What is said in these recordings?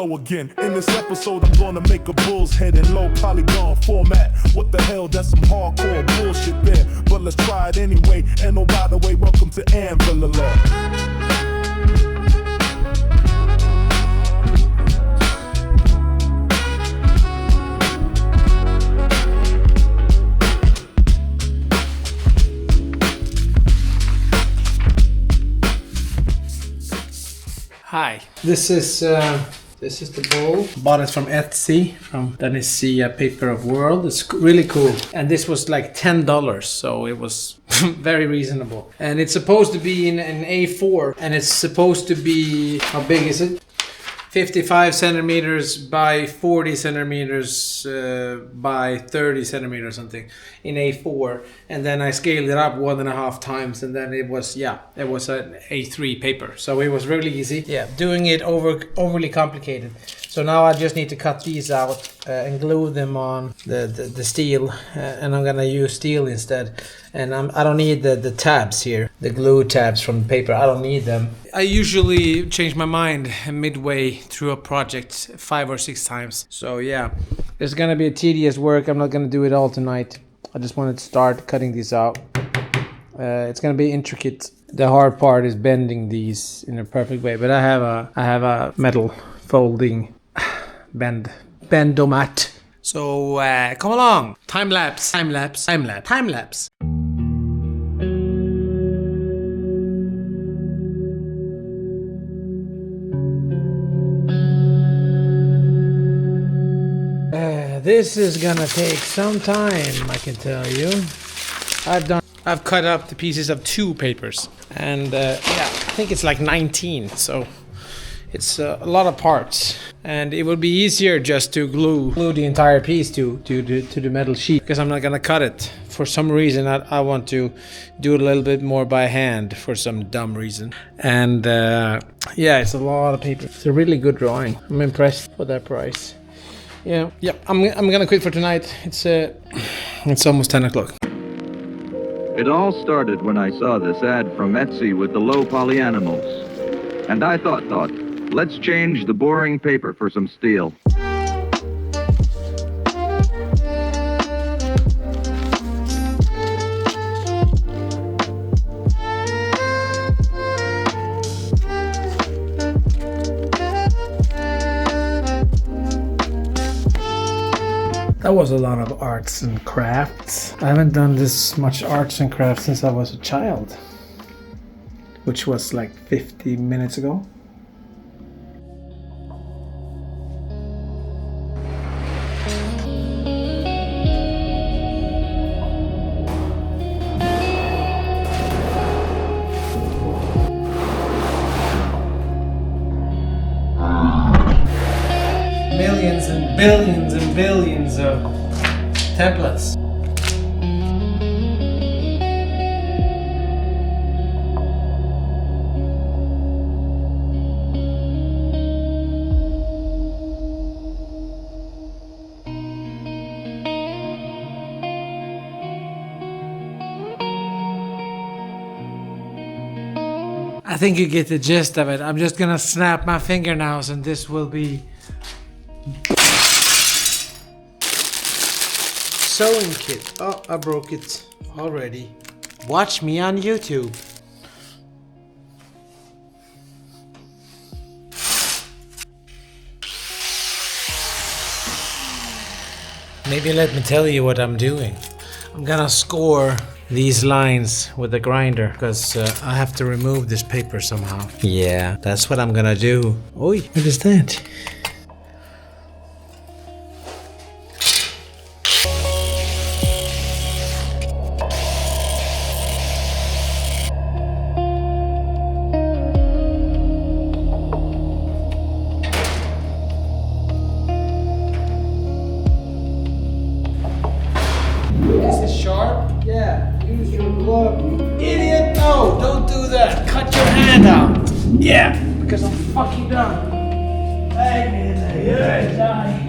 go again. In this episode, I'm gonna make a bull's head in low polygon format. What the hell, that's some hardcore bullshit there. But let's try it anyway. And oh, by the way, welcome to Anvil Law. Hi, this is the bowl. Bought it from Etsy, from Danisia Paper of World. It's really cool. And this was like $10, so it was very reasonable. And it's supposed to be in an A4, and it's supposed to be, how big is it? 55 centimeters by 40 centimeters by 30 centimeters or something in A4, and then I scaled it up 1.5 times, and then it was an A3 paper, so it was really easy. Doing it overly complicated. So now I just need to cut these out and glue them on the steel, and I'm gonna use steel instead. And I don't need the tabs here, the glue tabs from the paper. I don't need them. I usually change my mind midway through a project 5 or 6 times. So yeah, it's gonna be a tedious work. I'm not gonna do it all tonight. I just wanted to start cutting these out. It's gonna be intricate. The hard part is bending these in a perfect way. But I have a metal folding bendomat. So come along. Time lapse. This is gonna take some time, I can tell you. I've cut up the pieces of 2 papers, and I think it's like 19, so it's a lot of parts, and it would be easier just to glue the entire piece to the metal sheet, because I'm not gonna cut it. For some reason, I want to do it a little bit more by hand for some dumb reason. And it's a lot of paper. It's a really good drawing. I'm impressed for that price. Yeah. I'm gonna quit for tonight. It's almost 10 o'clock. It all started when I saw this ad from Etsy with the low poly animals. And I thought, let's change the boring paper for some steel. That was a lot of arts and crafts. I haven't done this much arts and crafts since I was a child, which was like 50 minutes ago. Millions and billions and billions of templates. I think you get the gist of it. I'm just gonna snap my fingernails and this will be sewing kit. Oh, I broke it already. Watch me on YouTube. Maybe let me tell you what I'm doing. I'm gonna score these lines with a grinder because I have to remove this paper somehow. Yeah, that's what I'm gonna do. Oi, what is that? Is it sharp? Yeah, use your glove, you idiot! No, don't do that! Cut your hand out! Yeah, because I'm fucking done. Hey, die.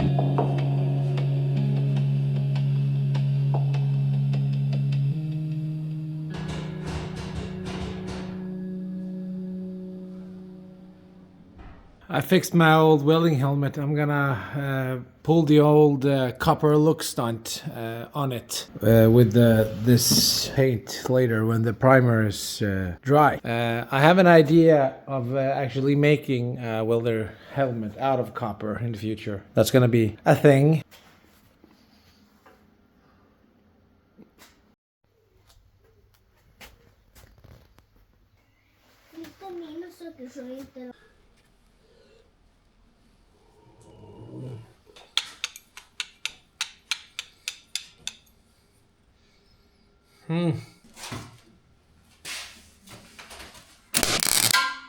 I fixed my old welding helmet. I'm gonna pull the old copper look stunt on it with this paint later when the primer is dry. I have an idea of actually making a welder helmet out of copper in the future. That's gonna be a thing.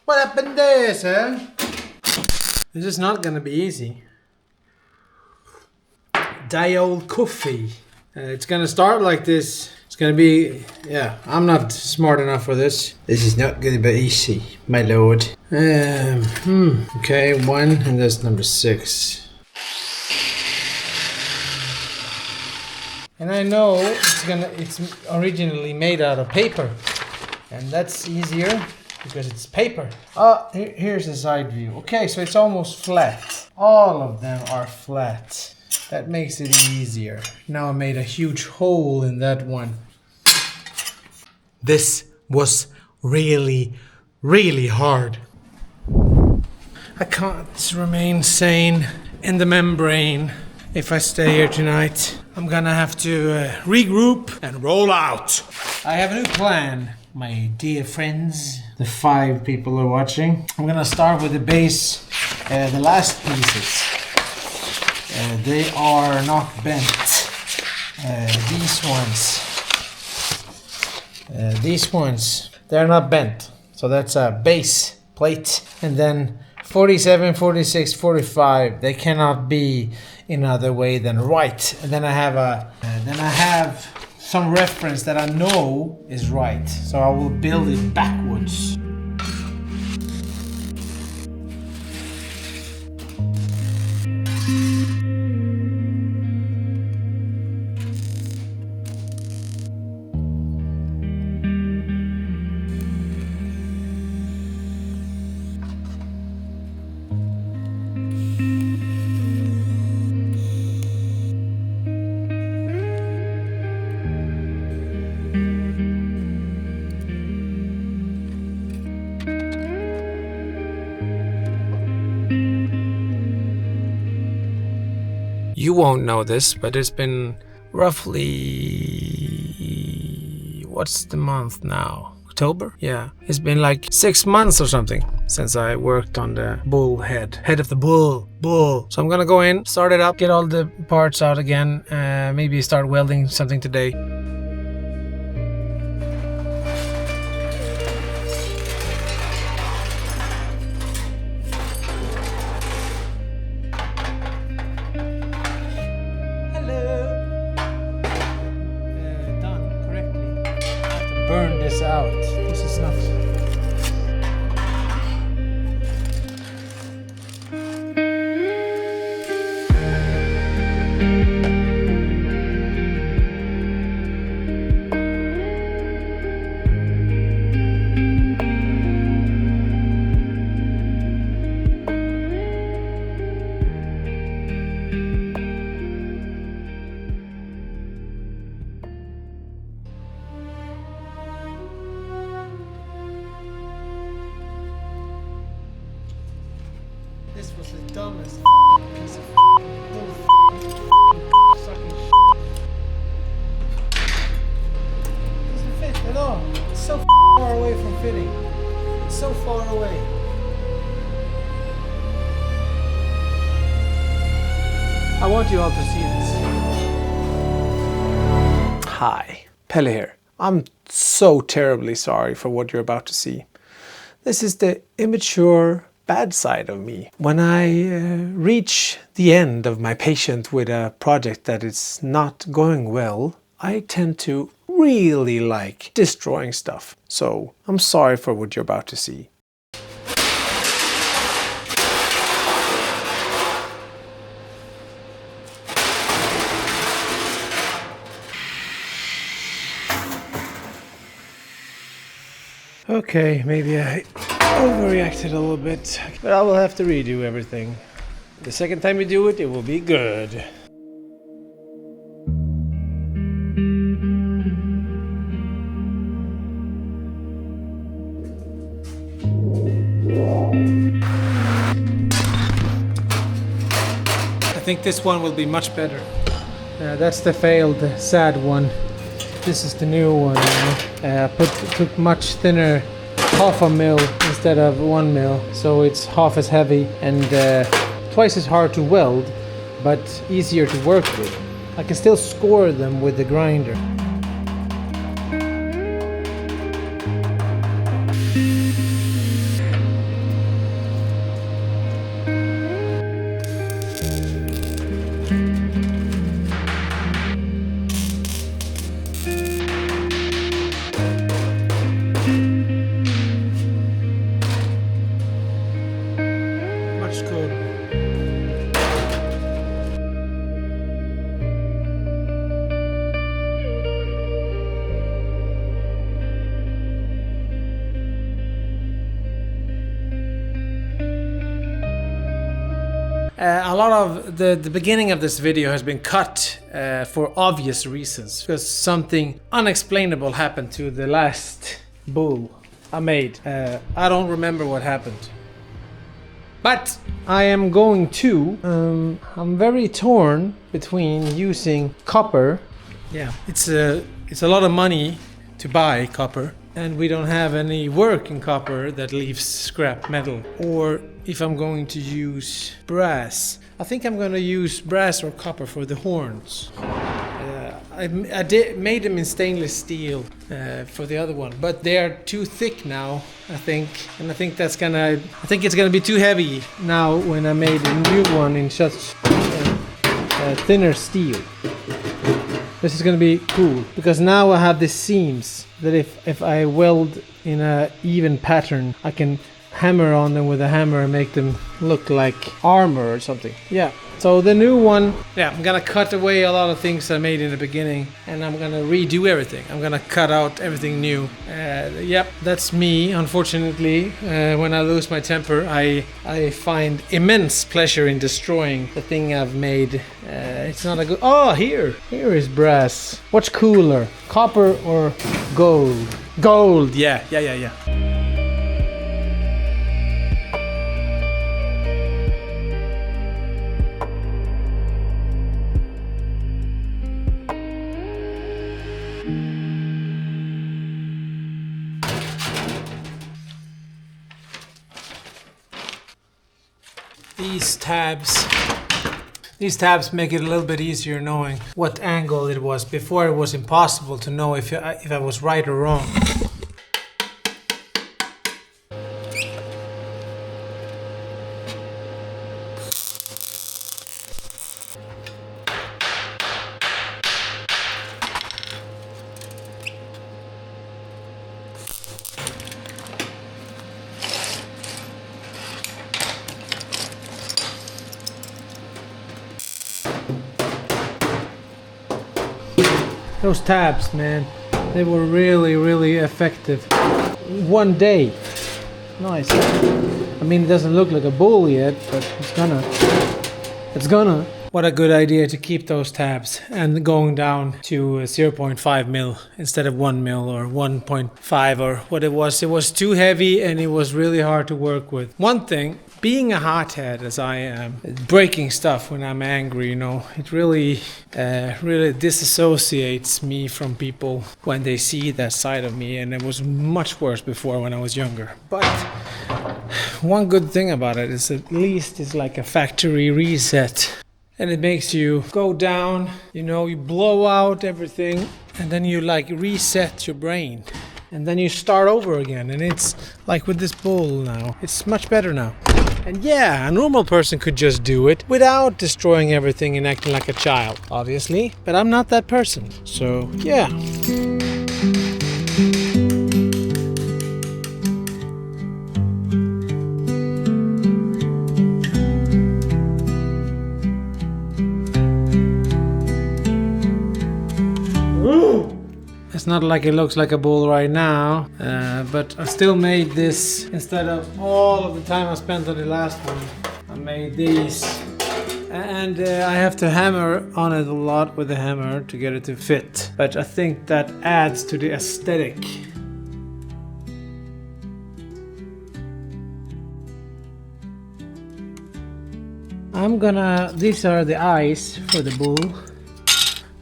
What happened there, sir? This is not gonna be easy. Diol coffee. It's gonna start like this. It's gonna be, yeah, I'm not smart enough for this. This is not gonna be easy, my lord. Okay, 1, and that's number 6. And I know it's originally made out of paper. And that's easier because it's paper. Here's the side view. Okay, so it's almost flat. All of them are flat. That makes it easier. Now I made a huge hole in that one. This was really, really hard. I can't remain sane in the membrane if I stay here tonight. I'm gonna have to regroup and roll out. I have a new plan, my dear friends. The 5 people are watching. I'm gonna start with the base, the last pieces. They are not bent. These ones, they're not bent. So that's a base plate. And then 47, 46, 45, they cannot be in other way than right. And then I have some reference that I know is right. So I will build it backwards. You won't know this, but it's been roughly... what's the month now? October? Yeah. It's been like 6 months or something since I worked on the bull head. Head of the bull. So I'm gonna go in, start it up, get all the parts out again, maybe start welding something today. Burn this out. This is not... This was the dumbest piece of bull sucking doesn't fit at all. It's so far away from fitting. It's so far away. I want you all to see this. Hi, Pelle here. I'm so terribly sorry for what you're about to see. This is the immature bad side of me. When I reach the end of my patience with a project that is not going well, I tend to really like destroying stuff. So I'm sorry for what you're about to see. Okay, maybe I overreacted a little bit, but I will have to redo everything. The second time you do it, it will be good. I think this one will be much better. That's the failed, sad one. This is the new one. Took much thinner, half a mil instead of 1 mil, so it's half as heavy and twice as hard to weld, but easier to work with. I can still score them with the grinder. A lot of the beginning of this video has been cut for obvious reasons, because something unexplainable happened to the last bull I made. I don't remember what happened. But I am going to, I'm very torn between using copper. Yeah, it's a lot of money to buy copper, and we don't have any work in copper that leaves scrap metal. Or if I'm going to use brass. I think I'm going to use brass or copper for the horns. I made them in stainless steel for the other one, but they are too thick now, I think, and I think it's gonna be too heavy now when I made a new one in such thinner steel. This is gonna be cool because now I have these seams that if I weld in a even pattern, I can hammer on them with a hammer and make them look like armor or something. Yeah. So the new one, I'm gonna cut away a lot of things I made in the beginning, and I'm gonna redo everything. I'm gonna cut out everything new. That's me. Unfortunately, when I lose my temper, I find immense pleasure in destroying the thing I've made. It's not a good. Oh, here is brass. What's cooler, copper or gold? Gold. Yeah. These tabs make it a little bit easier knowing what angle it was. Before it was impossible to know if I was right or wrong. Those tabs, man, they were really effective. One day. Nice. I mean, it doesn't look like a bull yet, but it's gonna. What a good idea to keep those tabs and going down to 0.5 mil instead of 1 mil or 1.5 or what it was. It was too heavy and it was really hard to work with. One thing, being a hothead as I am, breaking stuff when I'm angry, you know, it really disassociates me from people when they see that side of me, and it was much worse before when I was younger. But one good thing about it is at least it's like a factory reset. And it makes you go down, you know, you blow out everything, and then you like reset your brain. And then you start over again, and it's like with this bull now, it's much better now. And yeah, a normal person could just do it without destroying everything and acting like a child, obviously. But I'm not that person, so yeah. It's not not like it looks like a bull right now, but I still made this instead of all of the time I spent on the last one. I made these, and I have to hammer on it a lot with the hammer to get it to fit, but I think that adds to the aesthetic. These are the eyes for the bull.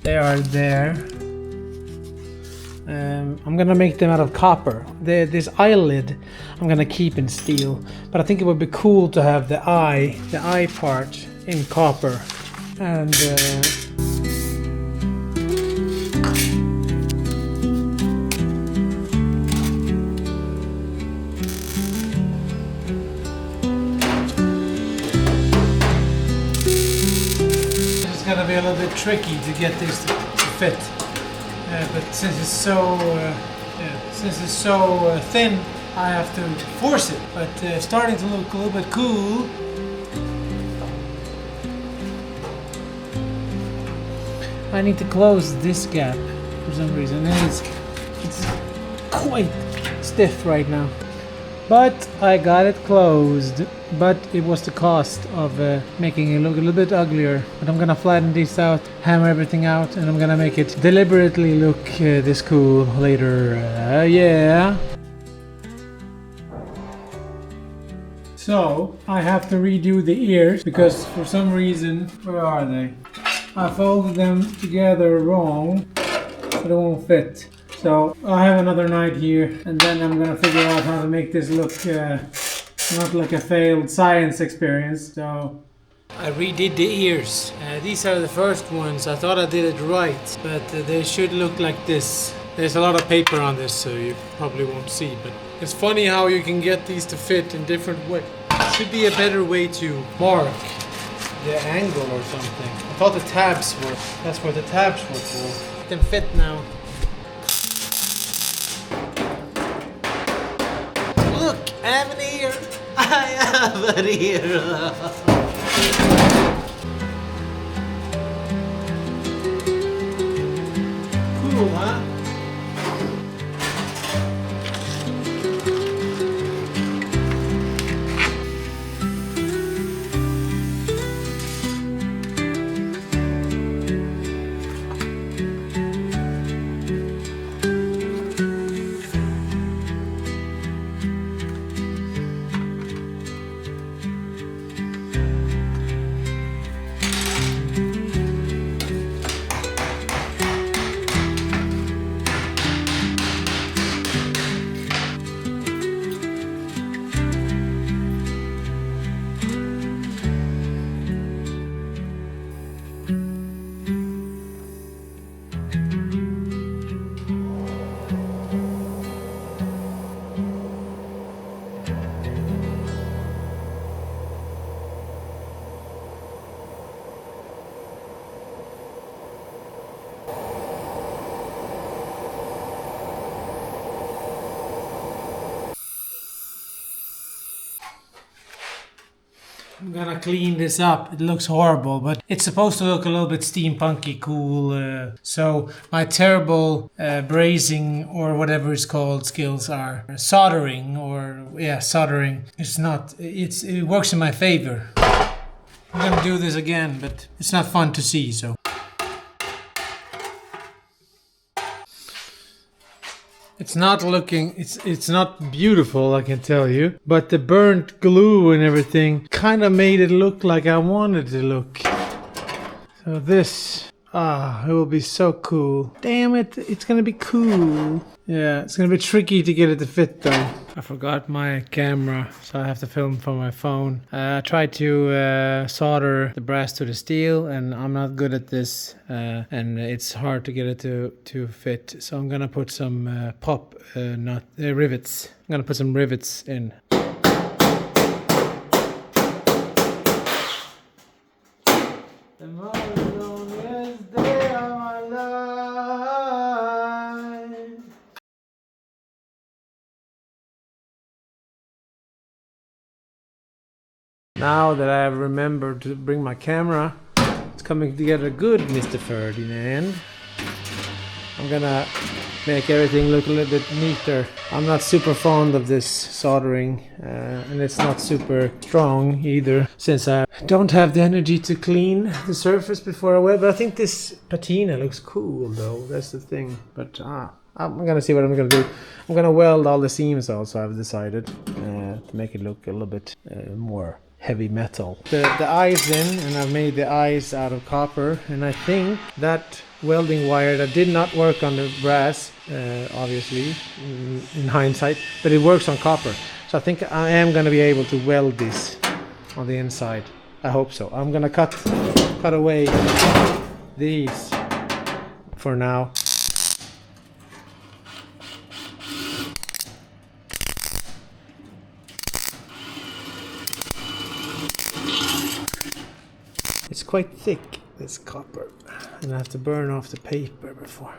They are there. I'm gonna make them out of copper. This eyelid I'm gonna keep in steel, but I think it would be cool to have the eye part in copper. And it's gonna be a little bit tricky to get this to fit. But since it's so thin, I have to force it. But starting to look a little bit cool. I need to close this gap for some reason. It's quite stiff right now. But I got it closed. But it was the cost of making it look a little bit uglier. But I'm gonna flatten these out, hammer everything out, and I'm gonna make it deliberately look this cool later. Yeah. So I have to redo the ears because for some reason, where are they? I folded them together wrong, so they won't fit. So I have another night here, and then I'm gonna figure out how to make this look not like a failed science experience. So I redid the ears. These are the first ones. I thought I did it right, but they should look like this. There's a lot of paper on this, so you probably won't see, but it's funny how you can get these to fit in different ways. Should be a better way to mark the angle or something. I thought the tabs were, that's what the tabs were for. It can fit now. Look, I have an ear. I have an ear. Cool, huh? I'm gonna clean this up. It looks horrible, but it's supposed to look a little bit steampunky cool. So my terrible brazing or whatever it's called skills are soldering soldering. It works in my favor. I'm gonna do this again, but it's not fun to see, so. It's not looking, it's not beautiful, I can tell you. But the burnt glue and everything kind of made it look like I wanted it to look. So this, it will be so cool. Damn it, it's gonna be cool. Yeah, it's gonna be tricky to get it to fit though. I forgot my camera, so I have to film from my phone. I tried to solder the brass to the steel, and I'm not good at this, and it's hard to get it to fit. So I'm gonna put some rivets. I'm gonna put some rivets in. The most loneliest day of my life. Now that I have remembered to bring my camera, it's coming together good, Mr. Ferdinand. I'm gonna make everything look a little bit neater. I'm not super fond of this soldering, and it's not super strong either, since I don't have the energy to clean the surface before I weld. But I think this patina looks cool though, that's the thing. But I'm gonna see what I'm gonna do. I'm gonna weld all the seams also, I've decided, to make it look a little bit more heavy metal. The eye's in, and I've made the eyes out of copper, and I think that welding wire that did not work on the brass, obviously, in hindsight, but it works on copper. So I think I am going to be able to weld this on the inside. I hope so. I'm going to cut away these for now. It's quite thick, this copper, and I have to burn off the paper before.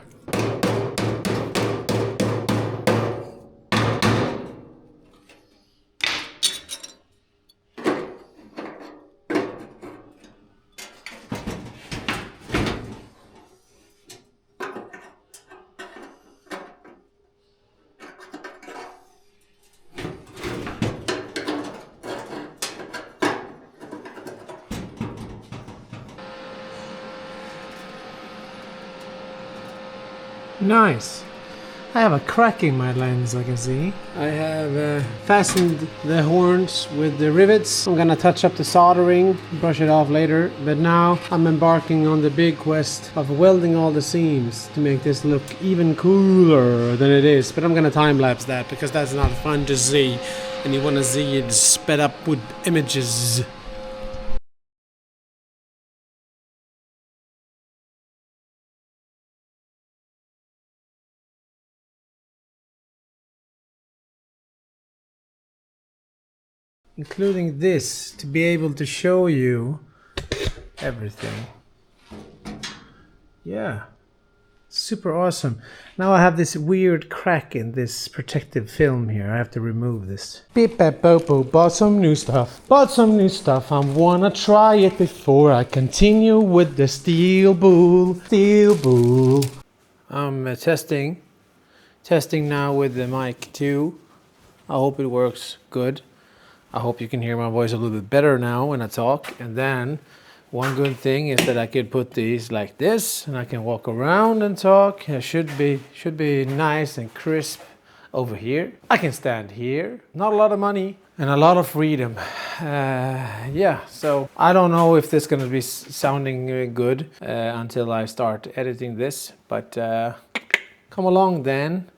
Nice. I have a crack in my lens, I can see. I have fastened the horns with the rivets. I'm gonna touch up the soldering, brush it off later. But now I'm embarking on the big quest of welding all the seams to make this look even cooler than it is. But I'm gonna time-lapse that because that's not fun to see. And you wanna see it sped up with images. Including this to be able to show you everything. Yeah, super awesome. Now I have this weird crack in this protective film here. I have to remove this. Beep bap bopo, bought some new stuff. Bought some new stuff. I wanna try it before I continue with the steel bull. Steel bull. I'm testing now with the mic too. I hope it works good. I hope you can hear my voice a little bit better now when I talk. And then one good thing is that I could put these like this, and I can walk around and talk. It should be nice and crisp over here. I can stand here. Not a lot of money and a lot of freedom. Yeah, so I don't know if this is going to be sounding good until I start editing this. But come along then.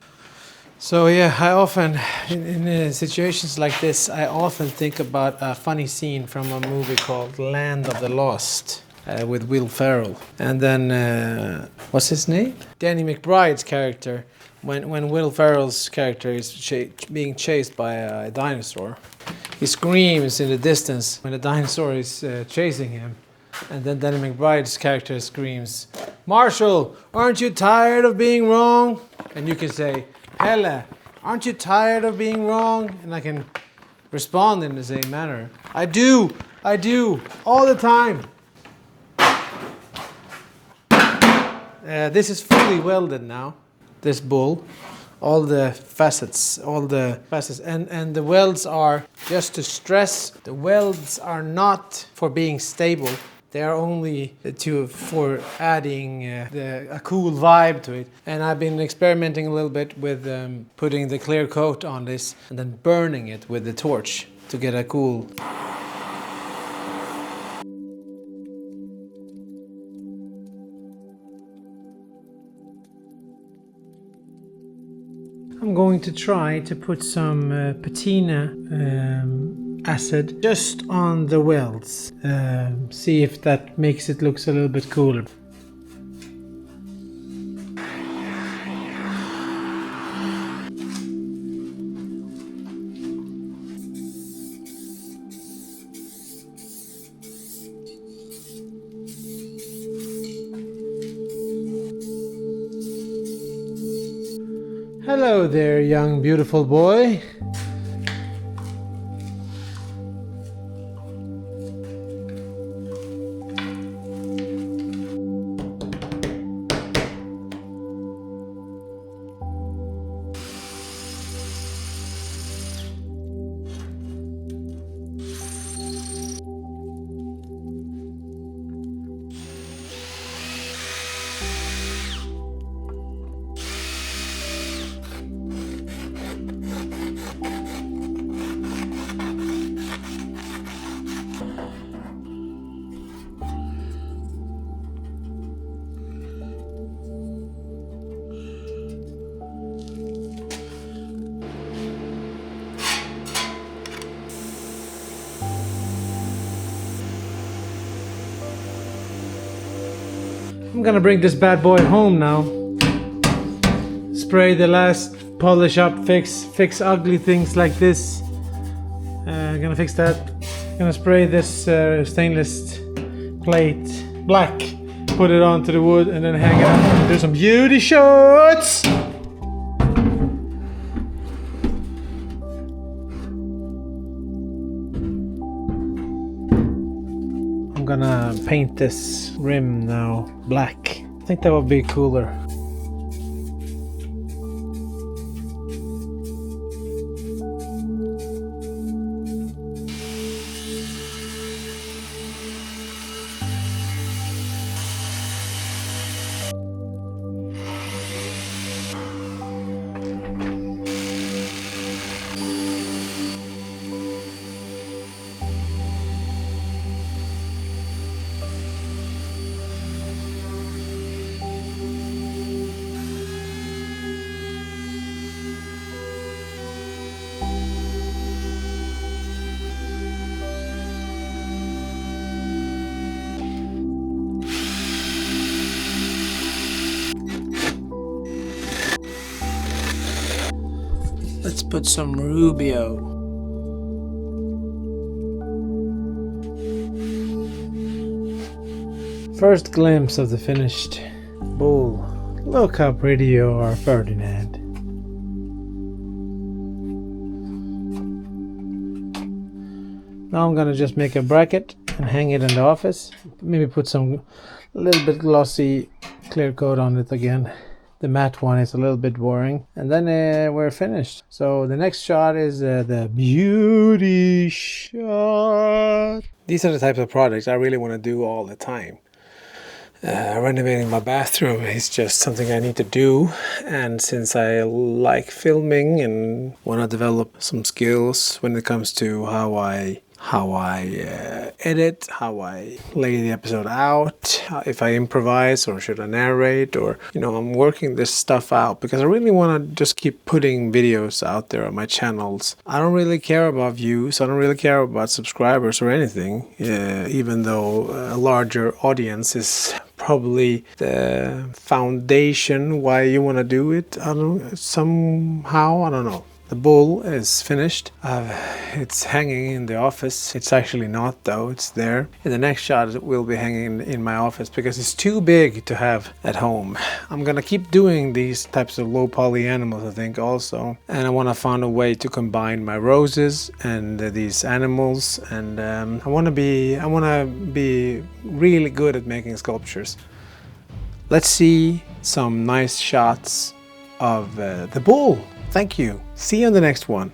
So yeah, I often, in situations like this, I often think about a funny scene from a movie called Land of the Lost with Will Ferrell. And then, what's his name? Danny McBride's character. When Will Ferrell's character is being chased by a dinosaur, he screams in the distance when the dinosaur is chasing him. And then Danny McBride's character screams, "Marshall, aren't you tired of being wrong?" And you can say, "Hella, aren't you tired of being wrong?" And I can respond in the same manner. I do, all the time. This is fully welded now, this bull. All the facets, and the welds are, just to stress, the welds are not for being stable. They are only for adding a cool vibe to it. And I've been experimenting a little bit with putting the clear coat on this and then burning it with the torch to get a cool... I'm going to try to put some patina acid just on the welds. See if that makes it look a little bit cooler. Hello there, young beautiful boy. I'm gonna bring this bad boy home now. Spray the last, polish up, fix ugly things like this. Gonna fix that. Gonna spray this stainless plate black. Put it onto the wood and then hang it up. Do some beauty shots. I'm gonna paint this rim now black. I think that would be cooler. Let's put some Rubio. First glimpse of the finished bull. Look how pretty you are, Ferdinand. Now I'm gonna just make a bracket and hang it in the office. Maybe put some little bit glossy clear coat on it again. The matte one is a little bit boring. And then we're finished. So the next shot is the beauty shot. These are the types of projects I really want to do all the time. Renovating my bathroom is just something I need to do. And since I like filming and want to develop some skills when it comes to how I edit, how I lay the episode out, if I improvise or should I narrate, or I'm working this stuff out because I really want to just keep putting videos out there on my channels. I don't really care about views, I don't really care about subscribers or anything, even though a larger audience is probably the foundation why you want to do it. I don't know. The bull is finished. It's hanging in the office. It's actually not though, it's there. In the next shot it will be hanging in my office because it's too big to have at home. I'm gonna keep doing these types of low poly animals I think also. And I want to find a way to combine my roses and these animals, and I want to be really good at making sculptures. Let's see some nice shots of the bull. Thank you. See you on the next one.